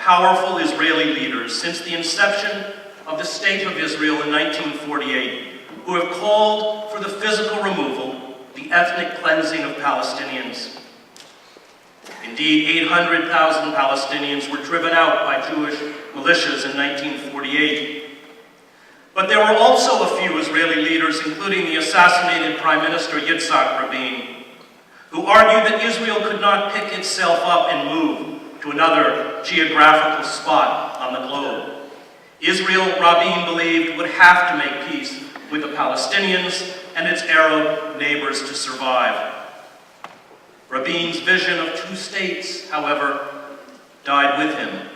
powerful Israeli leaders since the inception of the State of Israel in 1948, who have called for the physical removal, the ethnic cleansing of Palestinians. Indeed, 800,000 Palestinians were driven out by Jewish militias in 1948. But there were also a few Israeli leaders, including the assassinated Prime Minister Yitzhak Rabin, who argued that Israel could not pick itself up and move to another geographical spot on the globe. Israel, Rabin believed, would have to make peace with the Palestinians and its Arab neighbors to survive. Rabin's vision of two states, however, died with him.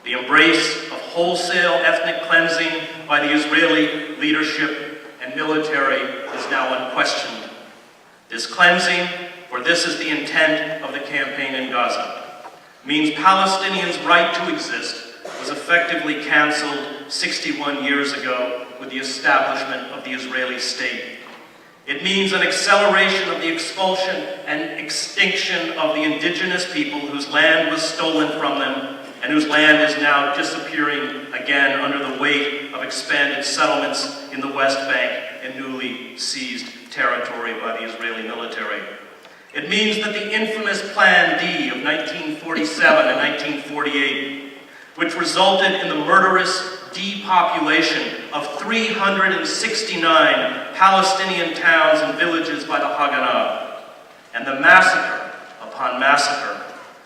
The embrace of wholesale ethnic cleansing by the Israeli leadership and military is now unquestioned. This cleansing, for this is the intent of the campaign in Gaza, means Palestinians' right to exist was effectively canceled 61 years ago with the establishment of the Israeli state. It means an acceleration of the expulsion and extinction of the indigenous people whose land was stolen from them and whose land is now disappearing again under the weight of expanded settlements in the West Bank and newly seized territory by the Israeli military. It means that the infamous Plan D of 1947 and 1948, which resulted in the murderous depopulation of 369 Palestinian towns and villages by the Haganah, and the massacre upon massacre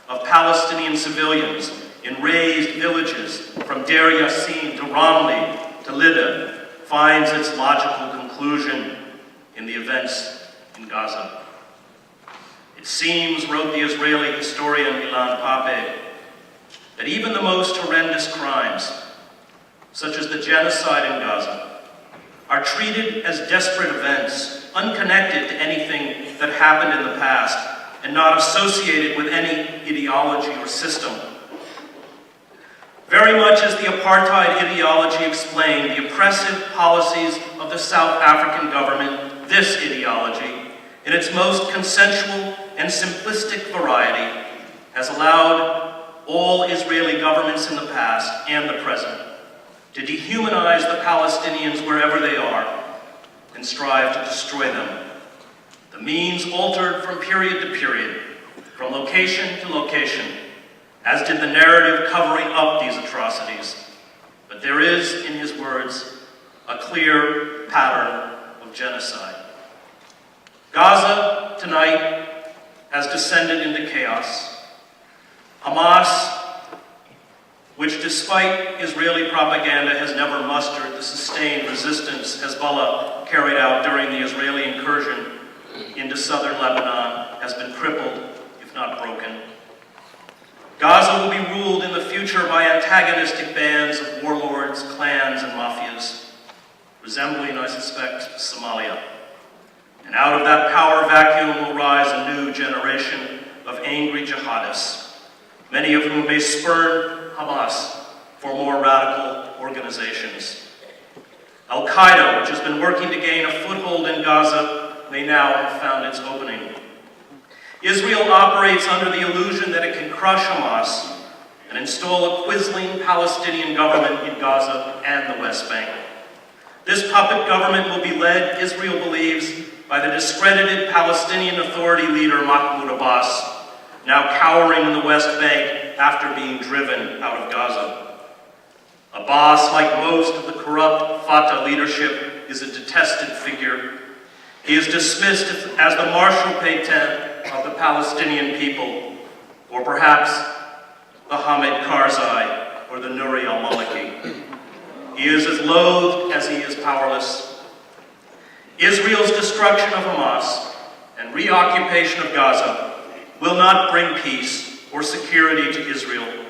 of Palestinian civilians in razed villages from Deir Yassin to Ramli to Lida, finds its logical conclusion in the events in Gaza. It seems, wrote the Israeli historian Ilan Pape, that even the most horrendous crimes, such as the genocide in Gaza, are treated as desperate events, unconnected to anything that happened in the past, and not associated with any ideology or system. Very much as the apartheid ideology explained the oppressive policies of the South African government, this ideology, in its most consensual and simplistic variety, has allowed all Israeli governments in the past and the present to dehumanize the Palestinians wherever they are and strive to destroy them. The means altered from period to period, from location to location, as did the narrative covering up these atrocities. But there is, in his words, a clear pattern of genocide. Gaza, tonight, has descended into chaos. Hamas, which despite Israeli propaganda has never mustered the sustained resistance Hezbollah carried out during the Israeli incursion into southern Lebanon, has been crippled, if not broken. Gaza will be ruled in the future by antagonistic bands of warlords, clans, and mafias, resembling, I suspect, Somalia. And out of that power vacuum will rise a new generation of angry jihadists, many of whom may spurn Hamas for more radical organizations. Al-Qaeda, which has been working to gain a foothold in Gaza, may now have found its opening. Israel operates under the illusion that it can crush Hamas and install a quisling Palestinian government in Gaza and the West Bank. This puppet government will be led, Israel believes, by the discredited Palestinian Authority leader Mahmoud Abbas, now cowering in the West Bank after being driven out of Gaza. Abbas, like most of the corrupt Fatah leadership, is a detested figure. He is dismissed as the Marshal Pétain of the Palestinian people, or perhaps the Hamid Karzai or the Nouri al-Maliki. He is as loathed as he is powerless. Israel's destruction of Hamas and reoccupation of Gaza will not bring peace or security to Israel.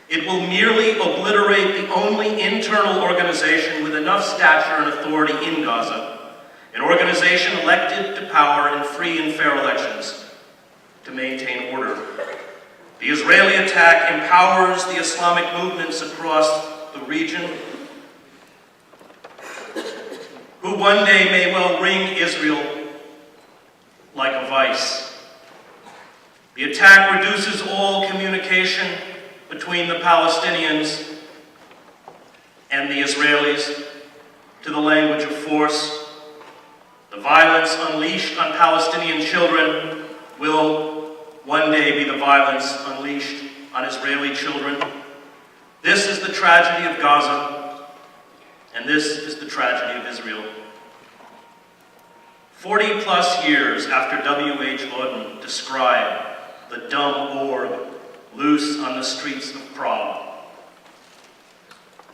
It will merely obliterate the only internal organization with enough stature and authority in Gaza, an organization elected to power in free and fair elections to maintain order. The Israeli attack empowers the Islamic movements across the region, who one day may well ring Israel like a vice. The attack reduces all communication between the Palestinians and the Israelis to the language of force. The violence unleashed on Palestinian children will one day be the violence unleashed on Israeli children. This is the tragedy of Gaza, and this is the tragedy of Israel. 40+ years after W.H. Auden described the dumb orb loose on the streets of Prague,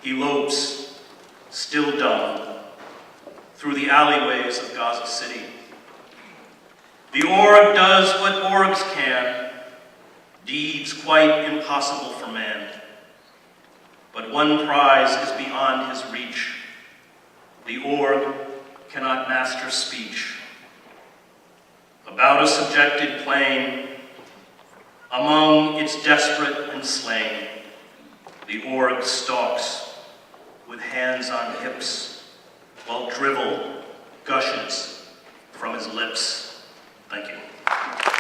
he lopes, still dumb, through the alleyways of Gaza City. The org does what orgs can, deeds quite impossible for man. But one prize is beyond his reach. The org cannot master speech. About a subjected plain, among its desperate and slain, the org stalks with hands on hips, while drivel gushes from his lips. Thank you.